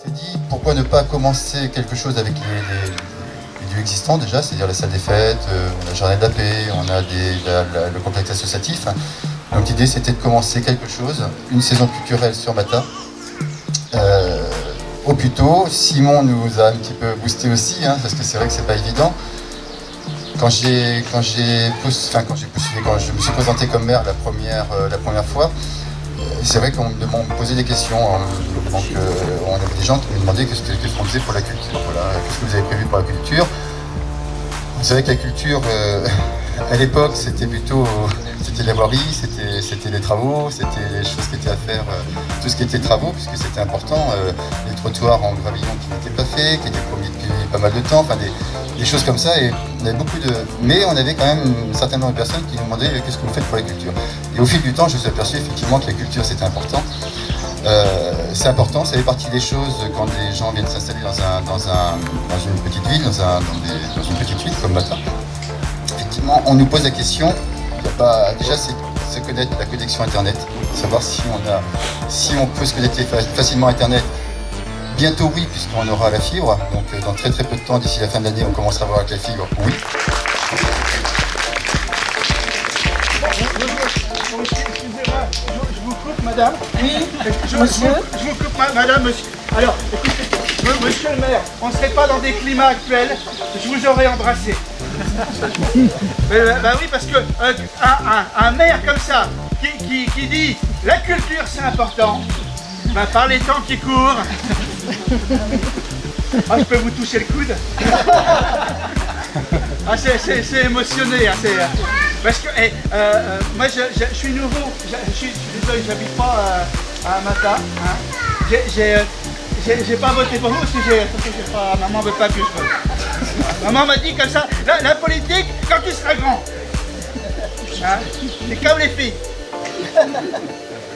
s'est dit pourquoi ne pas commencer quelque chose avec les lieux existants déjà, c'est-à-dire la salle des fêtes, on a le jardin de la paix, on a le complexe associatif. Donc l'idée c'était de commencer quelque chose, une saison culturelle sur Mata. Au plus tôt, Simon nous a un petit peu boosté aussi, parce que c'est vrai que c'est pas évident. Quand je me suis présenté comme maire la première fois, c'est vrai qu'on me posait des questions. Donc, on avait des gens qui me demandaient qu'est-ce qu'on faisait pour la culture. Voilà, qu'est-ce que vous avez prévu pour la culture? C'est vrai que la culture, à l'époque, c'était la voirie, c'était les travaux, c'était les choses qui étaient à faire, tout ce qui était travaux, puisque c'était important. Les trottoirs en gravillon qui n'étaient pas faits, qui étaient promis depuis pas mal de temps, enfin des choses comme ça. Et on avait mais on avait quand même un certain nombre de personnes qui nous demandaient qu'est-ce que vous faites pour la culture. Et au fil du temps, je me suis aperçu effectivement que la culture c'était important. C'est important, ça fait partie des choses quand des gens viennent s'installer dans une petite ville, dans une petite ville comme Mata. Effectivement, on nous pose la question, déjà c'est connaître la connexion Internet, savoir si on peut se connecter facilement à Internet. Bientôt oui, puisqu'on aura la fibre, donc dans très très peu de temps, d'ici la fin de l'année, on commencera à voir avec la fibre, oui. Excusez-moi, je vous coupe, madame. Oui, monsieur. Je vous coupe, madame, monsieur. Alors, écoutez, monsieur le maire, on ne serait pas dans des climats actuels, je vous aurais embrassé. Bah oui, parce que un maire comme ça, qui dit la culture c'est important, bah par les temps qui courent, je peux vous toucher le coude. C'est émotionné, parce que moi je suis nouveau, je suis désolé, j'habite pas à Mata. J'ai pas voté pour vous parce que maman veut pas que je vote. Maman m'a dit comme ça, la politique quand tu seras grand. C'est comme les filles.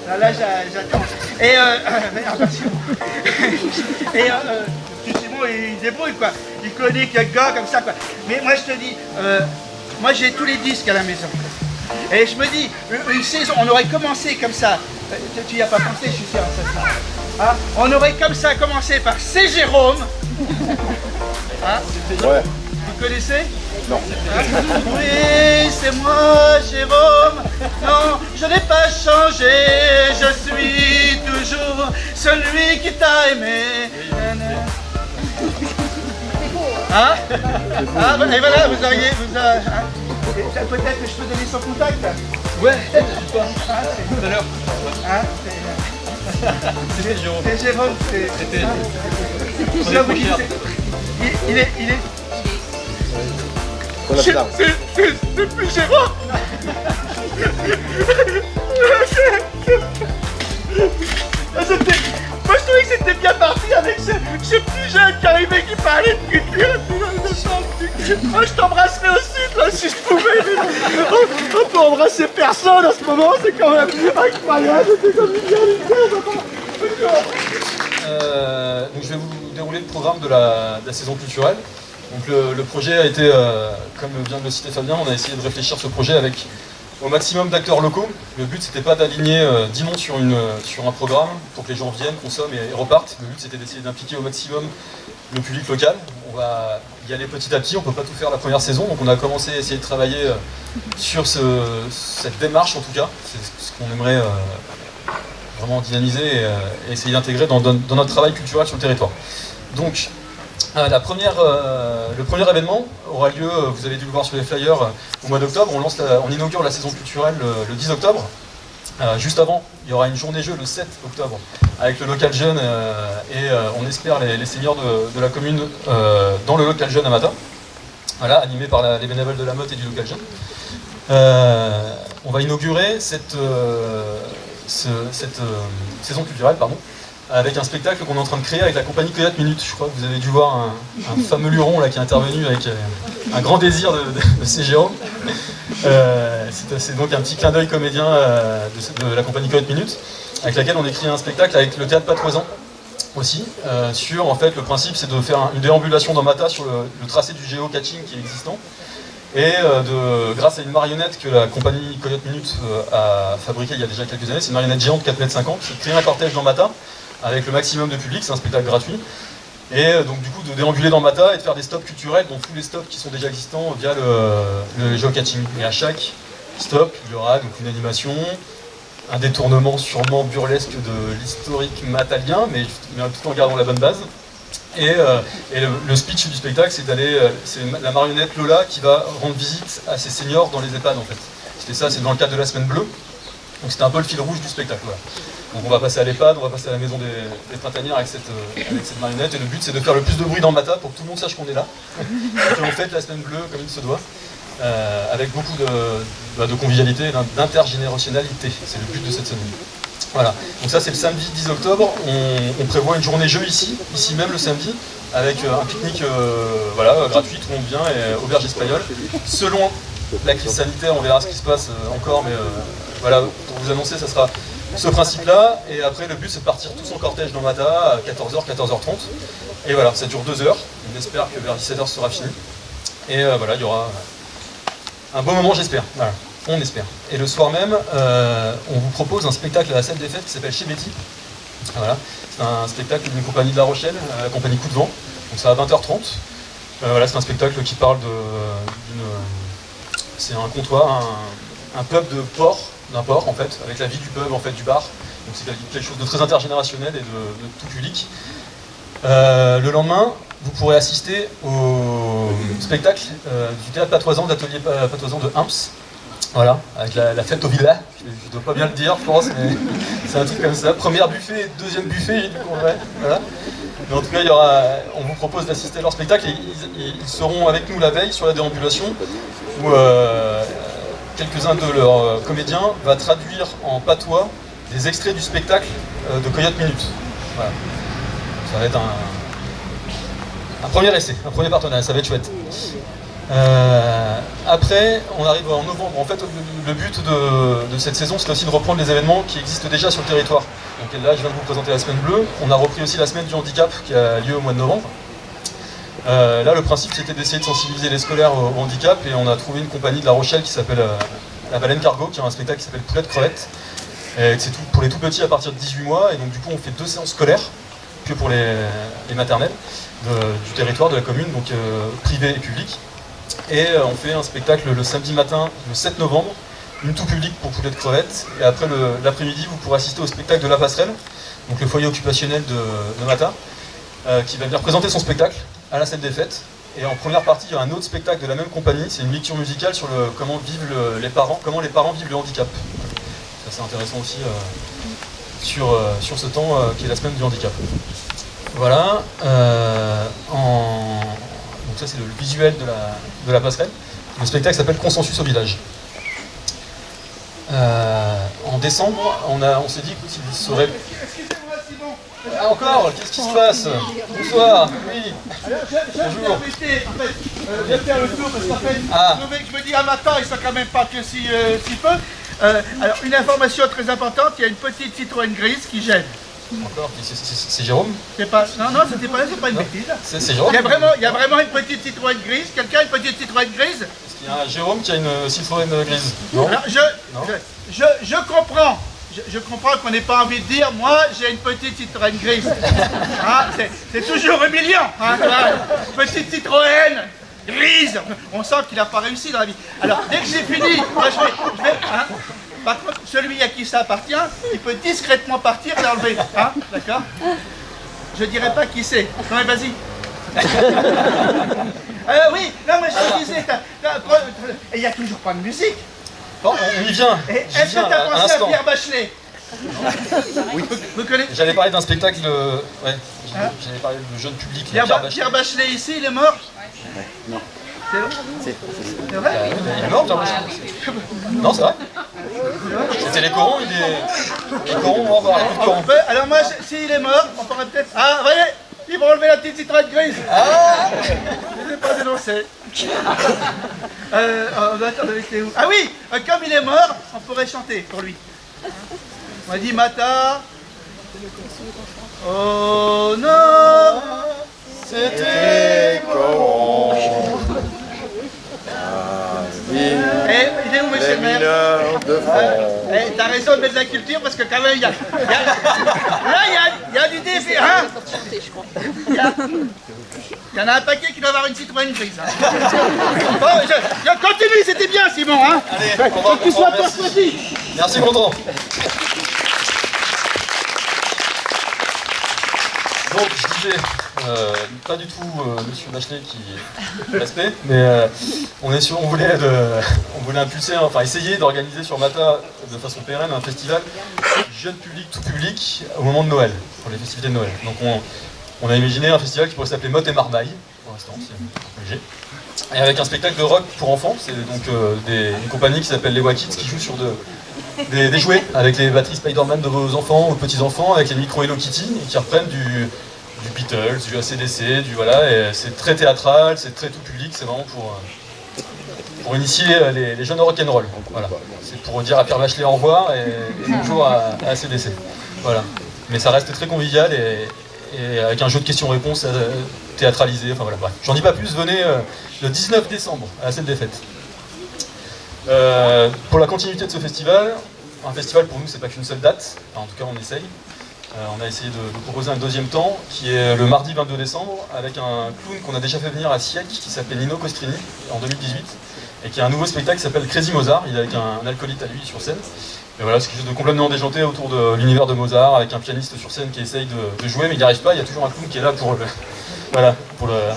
Là j'attends. Et c'est bon, il débrouille quoi. Il connaît quelques gars comme ça quoi. Mais moi je te dis, moi j'ai tous les disques à la maison. Et je me dis, une saison, on aurait commencé comme ça. Tu n'y as pas pensé, je suis sûr. On aurait comme ça commencé par C'est Jérôme. Ouais. Vous connaissez? Non. Oui, c'est moi, Jérôme. Non, je n'ai pas changé. Je suis toujours celui qui t'a aimé. Et voilà, vous auriez... Peut-être que je peux donner son contact. Ouais, tout à l'heure. C'était Jérôme. C'est Jérôme, C'était... Il est... C'est plus Jérôme. Moi je trouvais que c'était bien parti avec ce petit jeune qui arrivait qui parlait de culture. Je t'embrasserais aussi, toi, si je pouvais. On peut embrasser personne en ce moment, c'est quand même incroyable. C'est comme une donc je vais vous dérouler le programme de la saison culturelle. Donc le projet a été, comme vient de le citer Fabien, on a essayé de réfléchir ce projet avec au maximum d'acteurs locaux. Le but c'était pas d'aligner 10 noms sur un programme pour que les gens viennent, consomment et repartent. Le but c'était d'essayer d'impliquer au maximum le public local. On va y aller petit à petit, on peut pas tout faire la première saison, donc on a commencé à essayer de travailler sur cette démarche en tout cas. C'est ce qu'on aimerait vraiment dynamiser et essayer d'intégrer dans notre travail culturel sur le territoire. Donc le premier événement aura lieu, vous avez dû le voir sur les flyers, au mois d'octobre. On inaugure la saison culturelle le 10 octobre. Juste avant, il y aura une journée jeu le 7 octobre avec le local jeune et on espère les seniors de la commune dans le local jeune à Mata. Voilà, animé par les bénévoles de la Motte et du local jeune. On va inaugurer cette saison culturelle, avec un spectacle qu'on est en train de créer avec la compagnie Coyote Minute. Je crois que vous avez dû voir un fameux luron là, qui est intervenu avec un grand désir de C'est Jérôme. C'est donc un petit clin d'œil comédien de la compagnie Coyote Minute, avec laquelle on écrit un spectacle avec le théâtre Patroisan aussi, sur en fait le principe c'est de faire une déambulation dans Mata sur le tracé du géocaching qui est existant, et grâce à une marionnette que la compagnie Coyote Minute a fabriquée il y a déjà quelques années. C'est une marionnette géante 4,50 m qui crée un cortège dans Mata, avec le maximum de public, c'est un spectacle gratuit. Et donc du coup de déambuler dans Mata et de faire des stops culturels, dont tous les stops qui sont déjà existants via le géocaching. Et à chaque stop, il y aura donc une animation, un détournement sûrement burlesque de l'historique matalien, mais tout en gardant la bonne base. Et le speech du spectacle, c'est c'est la marionnette Lola qui va rendre visite à ses seniors dans les EHPAD en fait. C'était ça, c'est dans le cadre de la semaine bleue. Donc c'était un peu le fil rouge du spectacle. Voilà. Donc on va passer à l'EHPAD, on va passer à la maison des printanières avec cette marionnette. Et le but c'est de faire le plus de bruit dans le Mata pour que tout le monde sache qu'on est là. Et qu'on fête la semaine bleue comme il se doit. Avec beaucoup de convivialité et d'intergénérationnalité. C'est le but de cette semaine. Voilà, donc ça c'est le samedi 10 octobre, on prévoit une journée jeu ici même le samedi, avec un pique-nique gratuit, tout le monde vient, et auberge espagnole. Selon la crise sanitaire, on verra ce qui se passe encore, mais voilà, pour vous annoncer, ça sera ce principe-là, et après le but c'est de partir tous en cortège dans Mata à 14h, 14h30, et voilà, ça dure 2 heures, on espère que vers 17h ce sera fini, et voilà, il y aura un beau moment j'espère, voilà. On espère. Et le soir même, on vous propose un spectacle à la salle des fêtes qui s'appelle Chez Betty. Voilà. C'est un spectacle d'une compagnie de La Rochelle, la compagnie Coup de Vent. Donc c'est à 20h30. Voilà, c'est un spectacle qui parle c'est un comptoir, un pub d'un port en fait, avec la vie du pub en fait, du bar. Donc c'est quelque chose de très intergénérationnel et de tout public. Le lendemain, vous pourrez assister au spectacle du théâtre Patoisan, d'atelier Patoisan de Imps. Voilà, avec la fête au village, je ne dois pas bien le dire, je pense, mais c'est un truc comme ça. Premier buffet et deuxième buffet, j'ai dit qu'on ouais, voilà. Mais en tout cas, on vous propose d'assister à leur spectacle et ils seront avec nous la veille sur la déambulation où quelques-uns de leurs comédiens va traduire en patois des extraits du spectacle de Coyote Minute. Voilà. Ça va être un premier essai, un premier partenariat, ça va être chouette. Après, on arrive en novembre. En fait, le but de cette saison, c'est aussi de reprendre les événements qui existent déjà sur le territoire. Donc là, je viens de vous présenter la semaine bleue. On a repris aussi la semaine du handicap qui a lieu au mois de novembre. Là, le principe, c'était d'essayer de sensibiliser les scolaires au handicap, et on a trouvé une compagnie de La Rochelle qui s'appelle La Baleine Cargo, qui a un spectacle qui s'appelle Poulette Crevette. C'est tout pour les tout petits à partir de 18 mois, et donc du coup, on fait 2 séances scolaires que pour les maternelles du territoire, de la commune, donc privées et publiques. Et on fait un spectacle le samedi matin, le 7 novembre, une tout public pour Poulette Crevette. Et après l'après-midi, vous pourrez assister au spectacle de La Passerelle, donc le foyer occupationnel de Mata, qui va venir présenter son spectacle à la salle des fêtes. Et en première partie, il y a un autre spectacle de la même compagnie, c'est une lecture musicale sur comment les parents vivent le handicap. C'est assez intéressant aussi sur ce temps qui est la semaine du handicap. Voilà. Donc ça c'est le visuel de la passerelle. Le spectacle s'appelle Consensus au village. En décembre, on s'est dit qu'il serait... Excusez-moi, Simon. Ah encore, qu'est-ce qui se passe? Bonsoir, oui. Alors, je vais embêter, en fait, je vais faire le tour parce qu'en fait, je me dis à matin, ils sont quand même pas que si peu. Alors, une information très importante, il y a une petite Citroën grise qui gêne. Encore, c'est Jérôme? Non, c'était pas là, c'est pas une bêtise. C'est Jérôme? Il y a vraiment une petite Citroën grise. Quelqu'un a une petite Citroën grise? Est-ce qu'il y a un Jérôme qui a une Citroën grise? Non. Alors, je comprends. Je comprends qu'on n'ait pas envie de dire, moi j'ai une petite Citroën grise. Hein, c'est toujours humiliant. Hein, petite Citroën grise. On sent qu'il n'a pas réussi dans la vie. Alors, dès que j'ai fini, moi, je vais hein, par contre, celui à qui ça appartient, il peut discrètement partir et l'enlever. Hein, d'accord? Je dirais pas qui c'est. Non mais vas-y. Oui, non mais je te disais, il n'y a toujours pas de musique. Bon, on y vient. Est-ce que tu as pensé à Pierre Bachelet? Oui. Vous connaissez? J'allais parler d'un spectacle, j'allais parler de jeune public. Pierre Bachelet ici, il est mort? Non. C'est vrai? Il est mort, Pierre Bachelet? Non, c'est vrai. C'était les corons, les corons, on va voir les corons. Alors moi, s'il est mort, on pourrait peut-être... Ah, voyez, ils vont enlever la petite Citroën grise. Ah, je ne l'ai pas dénoncé. Ah oui, comme il est mort, on pourrait chanter pour lui. On a dit Mata. Oh non, c'était coron. Et il est vous, monsieur le maire? Mineurs de France. T'as raison de mettre de la culture parce que quand même, là, il y a du défi, hein? Il y en a un paquet qui doit avoir une Citroën grise. Hein. Bon, je continue, c'était bien, Simon, hein? Allez, on va faut que tu sois reprendre, toi aussi. Merci, Gontran. Donc, je disais, pas du tout Monsieur Bachelet qui respect, mais on voulait impulser, enfin essayer d'organiser sur Mata de façon pérenne un festival jeune public, tout public, au moment de Noël, pour les festivités de Noël. Donc on a imaginé un festival qui pourrait s'appeler Motte et Marmaille, pour l'instant, c'est un peu léger. Et avec un spectacle de rock pour enfants, c'est donc une compagnie qui s'appelle les Wakids qui joue sur des jouets avec les batteries Spider-Man de vos enfants ou petits-enfants, avec les micros Hello Kitty, et qui reprennent du Beatles, du AC/DC, voilà, et c'est très théâtral, c'est très tout public, c'est vraiment pour initier les jeunes au rock'n'roll. Voilà. C'est pour dire à Pierre Bachelet au revoir et bonjour à AC/DC. Voilà. Mais ça reste très convivial et avec un jeu de questions-réponses théâtralisé, enfin voilà, bref. J'en dis pas plus, venez le 19 décembre à la scène des fêtes. Pour la continuité de ce festival, un festival pour nous c'est pas qu'une seule date, enfin, en tout cas on essaye. On a essayé de proposer un deuxième temps qui est le mardi 22 décembre avec un clown qu'on a déjà fait venir à Siec qui s'appelait Nino Costrini en 2018 et qui a un nouveau spectacle qui s'appelle Crazy Mozart, il est avec un alcoolite à lui sur scène. Et voilà, c'est quelque chose de complètement déjanté autour de l'univers de Mozart avec un pianiste sur scène qui essaye de jouer mais il n'y arrive pas, il y a toujours un clown qui est là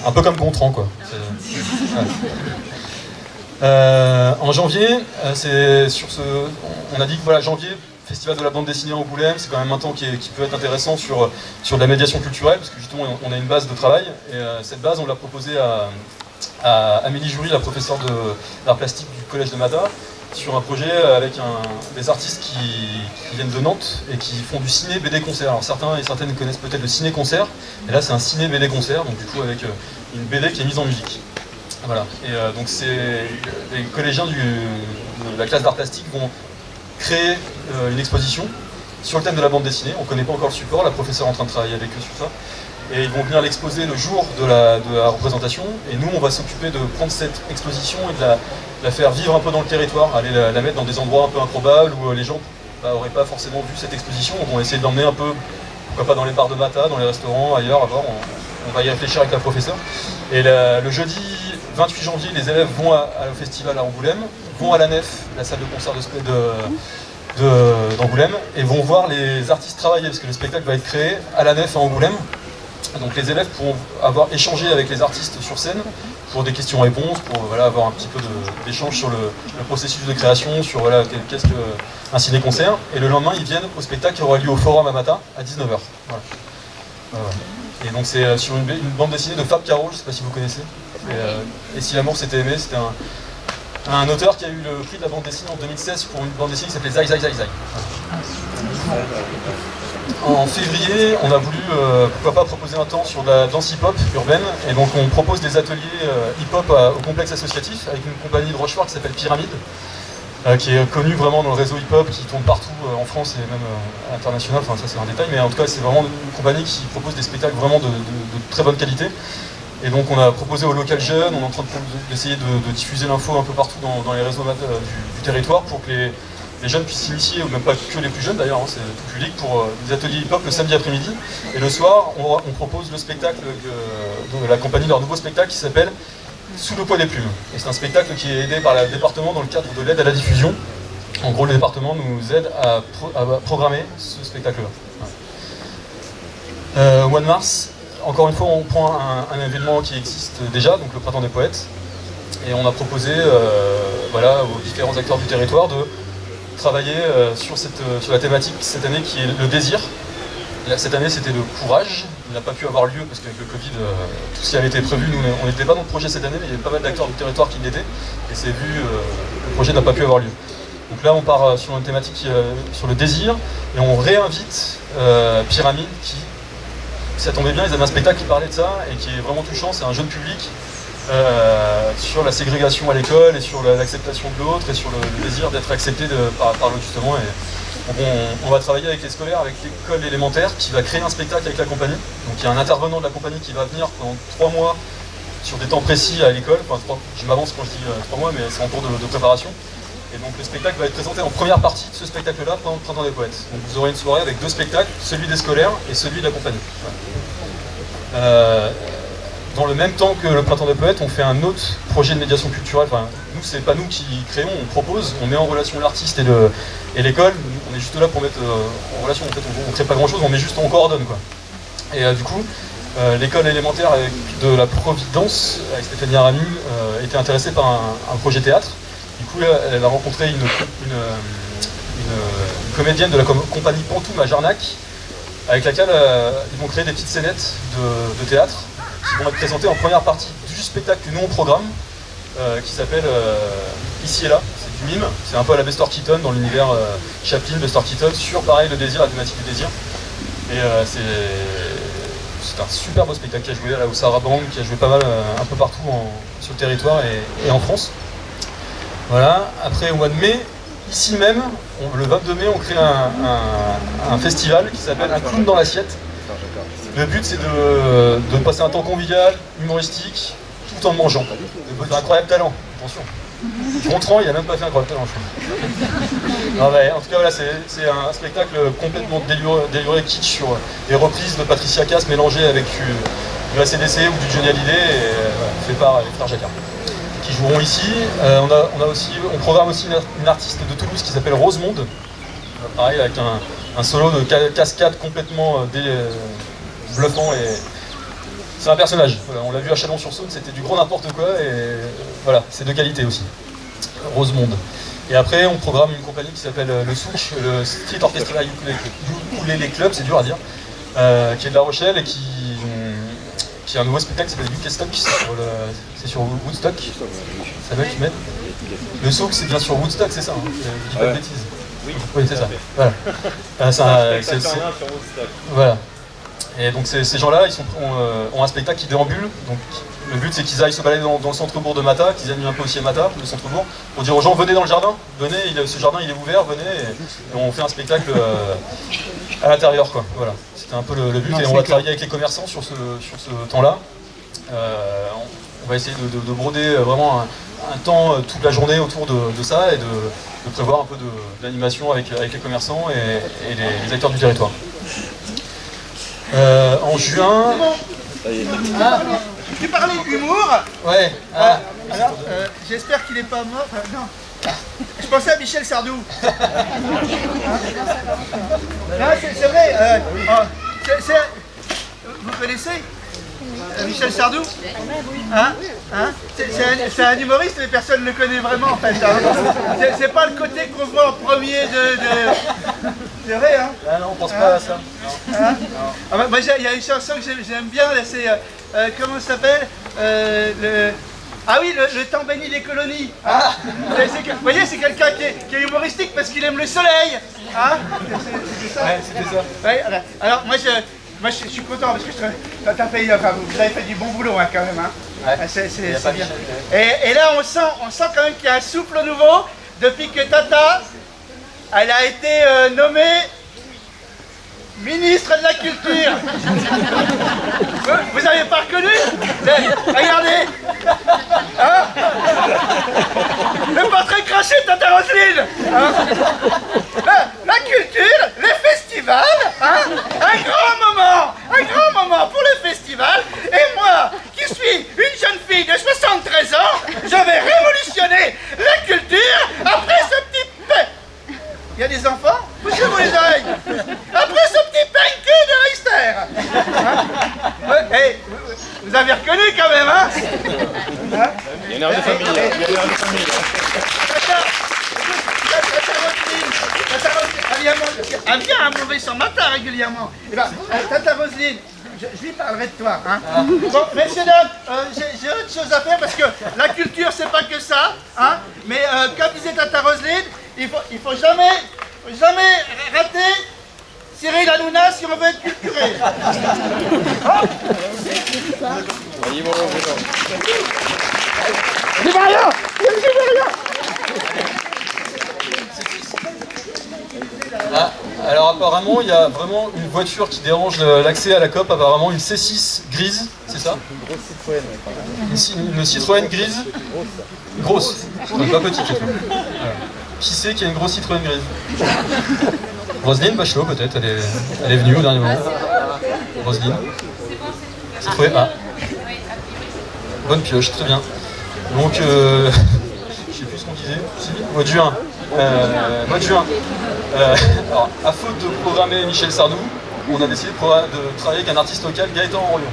un peu comme Gontran quoi. En janvier, on a dit que voilà, janvier, Festival de la bande dessinée en Angoulême, c'est quand même un temps qui peut être intéressant sur de la médiation culturelle, parce que justement on a une base de travail, et cette base on l'a proposée à Amélie Jury, la professeure d'art plastique du collège de Mata, sur un projet avec des artistes qui viennent de Nantes et qui font du ciné BD concert. Alors certains et certaines connaissent peut-être le ciné concert, et là c'est un ciné BD concert, donc du coup avec une BD qui est mise en musique. Voilà, et donc les collégiens de la classe d'art plastique vont créer une exposition sur le thème de la bande dessinée. On ne connaît pas encore le support, la professeure est en train de travailler avec eux sur ça. Et ils vont venir l'exposer le jour de la représentation. Et nous, on va s'occuper de prendre cette exposition et de la faire vivre un peu dans le territoire, aller la mettre dans des endroits un peu improbables où les gens n'auraient pas forcément vu cette exposition. On va essayer de l'emmener un peu, pourquoi pas dans les bars de Mata, dans les restaurants, ailleurs, à voir. On va y réfléchir avec la professeure. Et le jeudi 28 janvier, les élèves vont au festival à Angoulême, vont à la Nef, la salle de concert d'Angoulême, et vont voir les artistes travailler, parce que le spectacle va être créé à la Nef à Angoulême. Donc les élèves pourront avoir échangé avec les artistes sur scène pour des questions-réponses, pour avoir un petit peu d'échange sur le processus de création, sur qu'est-ce qu'un ciné-concert. Et le lendemain, ils viennent au spectacle qui aura lieu au Forum à Mata à 19h. Voilà. Et donc c'est sur une bande dessinée de Fab Caro, je ne sais pas si vous connaissez. Et si l'amour s'était aimé, c'était un auteur qui a eu le prix de la bande dessinée en 2016 pour une bande dessinée qui s'appelait Zai Zai Zai Zai. En février, on a voulu, pourquoi pas, proposer un temps sur de la danse hip-hop urbaine. Et donc on propose des ateliers hip-hop au complexe associatif avec une compagnie de Rochefort qui s'appelle Pyramide, qui est connue vraiment dans le réseau hip-hop, qui tourne partout en France et même à l'international. Enfin ça c'est un détail, mais en tout cas c'est vraiment une compagnie qui propose des spectacles vraiment de très bonne qualité. Et donc on a proposé aux local jeunes, on est en train d'essayer de diffuser l'info un peu partout dans les réseaux du territoire pour que les jeunes puissent s'initier, ou même pas que les plus jeunes d'ailleurs, hein, c'est tout public, pour des ateliers hip-hop le samedi après-midi. Et le soir, on propose le spectacle de la compagnie, leur nouveau spectacle qui s'appelle Sous le poids des plumes. Et c'est un spectacle qui est aidé par le département dans le cadre de l'aide à la diffusion. En gros, le département nous aide à programmer ce spectacle-là. Au mois de mars, encore une fois, on prend un événement qui existe déjà, donc le Printemps des Poètes, et on a proposé aux différents acteurs du territoire de travailler sur la thématique cette année qui est le désir. Cette année c'était le courage, il n'a pas pu avoir lieu parce qu'avec le Covid, tout ce qui avait été prévu, nous on n'était pas dans le projet cette année, mais il y avait pas mal d'acteurs du territoire qui l'étaient, et c'est vu, le projet n'a pas pu avoir lieu. Donc là on part sur une thématique sur le désir, et on réinvite Pyramide qui, ça tombait bien, ils avaient un spectacle qui parlait de ça et qui est vraiment touchant. C'est un jeune public sur la ségrégation à l'école et sur l'acceptation de l'autre et sur le désir d'être accepté par l'autre justement. Et donc on va travailler avec les scolaires, avec l'école élémentaire qui va créer un spectacle avec la compagnie. Donc il y a un intervenant de la compagnie qui va venir pendant 3 mois sur des temps précis à l'école. Enfin, je m'avance quand je dis 3 mois, mais c'est en cours de préparation. Et donc le spectacle va être présenté en première partie de ce spectacle-là pendant le Printemps des Poètes. Donc vous aurez une soirée avec 2 spectacles, celui des scolaires et celui de la compagnie. Voilà. Dans le même temps que le Printemps des Poètes, on fait un autre projet de médiation culturelle. Enfin, nous, c'est pas nous qui créons, on propose, on met en relation l'artiste et l'école. On est juste là pour mettre en relation. En fait, on crée pas grand-chose, on met juste, on coordonne, quoi. Et du coup, l'école élémentaire de la Providence, avec Stéphanie Arami, était intéressée par un projet théâtre. Du coup, elle a rencontré une comédienne de la compagnie Pantoum à Jarnac, avec laquelle ils vont créer des petites scénettes de théâtre qui vont être présentées en première partie du spectacle que nous on programme, qui s'appelle Ici et là. C'est du mime, c'est un peu à la Buster Keaton dans l'univers Chaplin, Buster Keaton, sur pareil le désir, la thématique du désir. Et c'est un super beau spectacle qui a joué là au Sarabande, qui a joué pas mal un peu partout sur le territoire et en France. Voilà, après au mois de mai, ici même, le 22 mai, on crée un festival qui s'appelle Un clown dans l'assiette. Le but c'est de passer un temps convivial, humoristique, tout en mangeant. Un incroyable talent, attention. Gontran, il n'a même pas fait un incroyable talent, je crois. Non, mais, en tout cas, voilà, c'est un spectacle complètement déluré kitsch sur des reprises de Patricia Cass mélangées avec du ACDC ou du Johnny Hallyday, fait par les frères Jacquard, qui joueront ici. On programme aussi une artiste de Toulouse qui s'appelle Rosemonde, pareil avec un solo de cascade complètement bluffant, et c'est un personnage. Voilà, on l'a vu à Chalon-sur-Saône, c'était du gros n'importe quoi, et voilà, c'est de qualité aussi. Rosemonde. Et après, on programme une compagnie qui s'appelle le Souk, le Street Orchestra Ukulele Club, c'est dur à dire, qui est de La Rochelle et qui a un nouveau spectacle qui s'appelle UK Stock, c'est sur Woodstock. Ça va, tu m'aides? Le Souk, c'est bien sur Woodstock, c'est ça, hein, je dis pas de bêtises. Oui, c'est ça. Voilà. Voilà. Et donc ces gens-là, ont un spectacle qui déambule. Donc le but c'est qu'ils aillent se balader dans le centre-bourg de Mata, qu'ils animent un peu aussi à Mata, le centre-bourg, pour dire aux gens venez dans le jardin, venez, ce jardin il est ouvert, venez, et on fait un spectacle à l'intérieur, quoi. Voilà. C'était un peu le but, et on va travailler avec les commerçants sur ce temps-là. On va essayer de broder vraiment un temps toute la journée autour de ça, et de prévoir un peu d'animation avec les commerçants et les acteurs du territoire. En juin... Tu parlais d'humour. Ouais. Alors, j'espère qu'il n'est pas mort. Non. Je pensais à Michel Sardou. Non, c'est vrai. Vous connaissez Michel Sardou, hein? C'est un humoriste, mais personne ne le connaît vraiment en fait. Hein? C'est pas le côté qu'on voit en premier C'est vrai, hein? Ah non, on pense pas à ça. Hein? Ah, moi, il y a une chanson que j'aime bien, c'est... comment ça s'appelle? Ah oui, le temps béni des colonies. Hein? Vous voyez, c'est quelqu'un qui est humoristique parce qu'il aime le soleil. Hein? C'est ça? Ouais, c'était ça. Ouais, alors moi je suis content parce que vous avez fait du bon boulot hein, quand même. Hein. Ouais. C'est bien. Et là on sent quand même qu'il y a un souffle nouveau depuis que Tata elle a été nommée ministre de la Culture. Vous n'avez pas reconnu? Regardez, hein? Le portrait craché de Tata Roselyne, hein? La culture, les festivals, hein? Un grand moment pour le festival. Et moi, qui suis une jeune fille de 73 ans, je vais révolutionner la culture après ce petit Il y a des enfants? Poussez-vous les oreilles! Après ce petit pain-cul de Richter! Hein? Hey, vous avez reconnu quand même, hein? Hein? Il y a une heure de famille. Elle vient à mauvais sans matin régulièrement. Et ben, Tata Roselyne, je lui parlerai de toi. Hein? Bon, messieurs, dames, j'ai autre chose à faire parce que la culture, c'est pas que ça. Hein? Mais comme disait Tata Roselyne, il faut jamais rater Cyril Hanouna si on veut être culturé. J'y vais rien. Ah, alors apparemment, il y a vraiment une voiture qui dérange l'accès à la COP, apparemment une C6 grise, c'est ça? Une grosse Citroën. Une Citroën grise. Grosse. Pas petite. Voilà. Qui c'est qui a une grosse Citroën grise? Roselyne Bachelot peut-être, elle est venue au dernier moment. Roselyne. Citroën A. Bonne pioche, très bien. Donc, je sais plus ce qu'on disait. Si, mois de juin. Alors, à faute de programmer Michel Sardou, on a décidé de travailler avec un artiste local, Gaëtan Orion,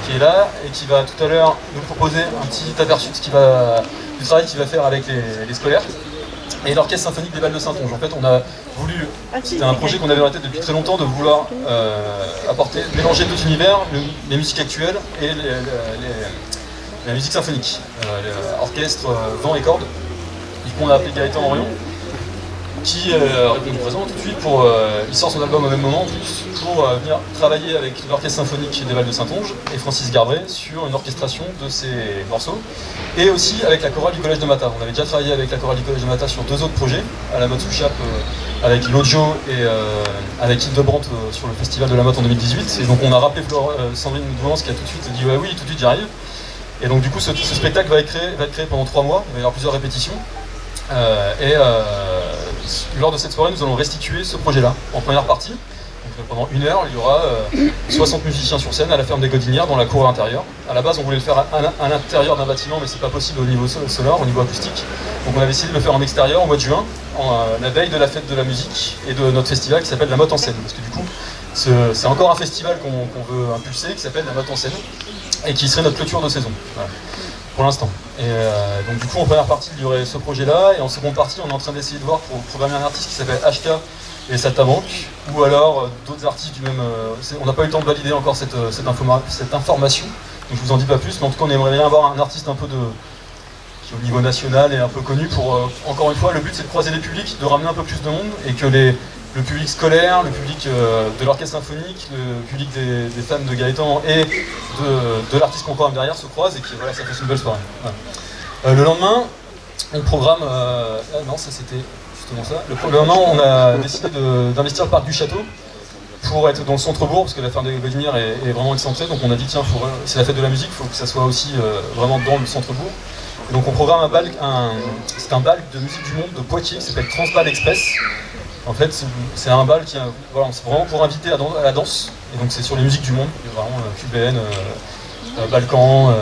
qui est là et qui va tout à l'heure nous proposer un petit aperçu de du travail qu'il va faire avec les scolaires et l'orchestre symphonique des Balles de Saintonge. En fait, on a voulu, c'était un projet qu'on avait dans la tête depuis très longtemps, de vouloir mélanger deux univers, les musiques actuelles et la musique symphonique, orchestre, vent et cordes. Du coup, on a appelé Gaëtan Orion, qui répond présent tout de suite il sort son album au même moment en plus, pour venir travailler avec l'orchestre symphonique des Balles de Saintonge et Francis Garbret sur une orchestration de ces morceaux, et aussi avec la chorale du Collège de Mata. On avait déjà travaillé avec la chorale du Collège de Mata sur 2 autres projets, à la Motte sous Chape avec Lojo et avec Hildebrandt sur le festival de la Motte en 2018, et donc on a rappelé Sandrine Douance qui a tout de suite dit ouais, oui, tout de suite j'y arrive. Et donc du coup ce spectacle va être créé pendant 3 mois, il va y avoir plusieurs répétitions. Lors de cette soirée, nous allons restituer ce projet-là en première partie. Donc, pendant 1 heure, il y aura 60 musiciens sur scène à la ferme des Godinières dans la cour intérieure. À la base, on voulait le faire à l'intérieur d'un bâtiment, mais c'est pas possible au niveau sonore, au niveau acoustique. Donc on avait décidé de le faire en extérieur au mois de juin, la veille de la fête de la musique et de notre festival qui s'appelle La Motte en scène. Parce que du coup, c'est encore un festival qu'on veut impulser qui s'appelle La Motte en scène et qui serait notre clôture de saison. Voilà. Pour l'instant. Et donc du coup en première partie il y aurait ce projet là, et en seconde partie on est en train d'essayer de voir pour programmer un artiste qui s'appelle HK et Saltabank, ou alors d'autres artistes du même... on n'a pas eu le temps de valider encore cette information, donc je vous en dis pas plus, mais en tout cas on aimerait bien avoir un artiste un peu qui est au niveau national et un peu connu pour... encore une fois, le but c'est de croiser les publics, de ramener un peu plus de monde, et que le public scolaire, le public de l'orchestre symphonique, le public des fans de Gaëtan et de l'artiste qu'on programme derrière se croisent, et que voilà, ça fait une belle soirée. Voilà. Le lendemain, on programme... non, ça c'était justement ça. Le lendemain, on a décidé d'investir le parc du château pour être dans le centre-bourg, parce que la ferme des Godinières est vraiment excentrée, donc on a dit tiens, c'est la fête de la musique, il faut que ça soit aussi vraiment dans le centre-bourg. Et donc on programme c'est un bal de musique du monde de Poitiers qui s'appelle Transbal Express. En fait, c'est un bal c'est vraiment pour inviter à la danse, et donc c'est sur les musiques du monde, vraiment cubaine, Balkan,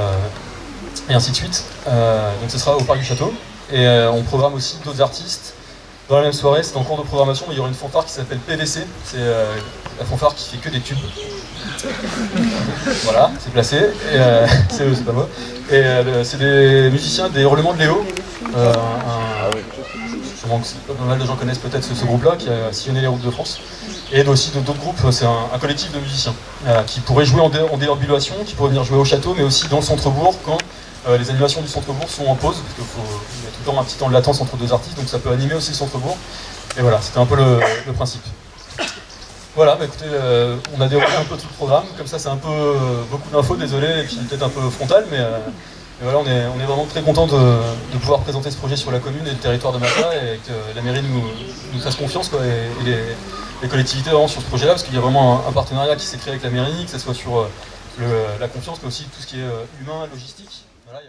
et ainsi de suite. Donc ce sera au Parc du Château, et on programme aussi d'autres artistes. Dans la même soirée, c'est en cours de programmation, mais il y aura une fanfare qui s'appelle PVC, c'est la fanfare qui fait que des tubes. Voilà, c'est placé, et c'est eux, c'est pas moi. Et c'est des musiciens des Hurlements de Léo, pas mal de gens connaissent peut-être ce groupe-là qui a sillonné les routes de France, et aussi d'autres groupes. C'est un collectif de musiciens qui pourrait jouer en déambulation, qui pourrait venir jouer au château, mais aussi dans le centre-bourg quand les animations du centre-bourg sont en pause, parce qu'il y a tout le temps un petit temps de latence entre 2 artistes, donc ça peut animer aussi le centre-bourg. Et voilà, c'était un peu le principe. Voilà, bah écoutez, on a déroulé un peu tout le programme, comme ça c'est un peu beaucoup d'infos, désolé, et puis peut-être un peu frontal, mais voilà, on est vraiment très content de pouvoir présenter ce projet sur la commune et le territoire de Mata, et que la mairie nous fasse confiance, quoi, et les collectivités vraiment sur ce projet-là, parce qu'il y a vraiment un partenariat qui s'est créé avec la mairie, que ce soit sur la confiance, mais aussi tout ce qui est humain, logistique. Voilà,